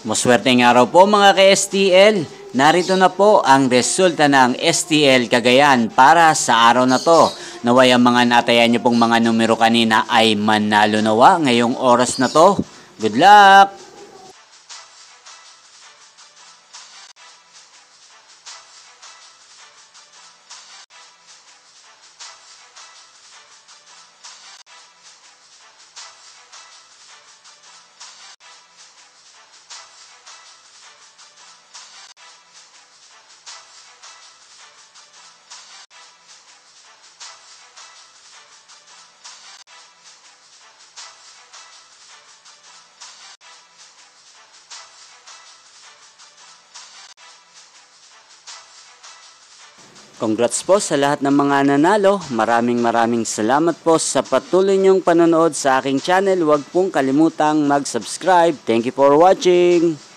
Maswerteng araw po mga ka-STL. Narito na po ang resulta ng STL Cagayan para sa araw na to. Naway ang mga natayan nyo pong mga numero kanina ay manalo nawa ngayong oras na to. Good luck! Congrats po sa lahat ng mga nanalo. Maraming salamat po sa patuloy niyong panonood sa aking channel. Huwag pong kalimutang mag-subscribe. Thank you for watching.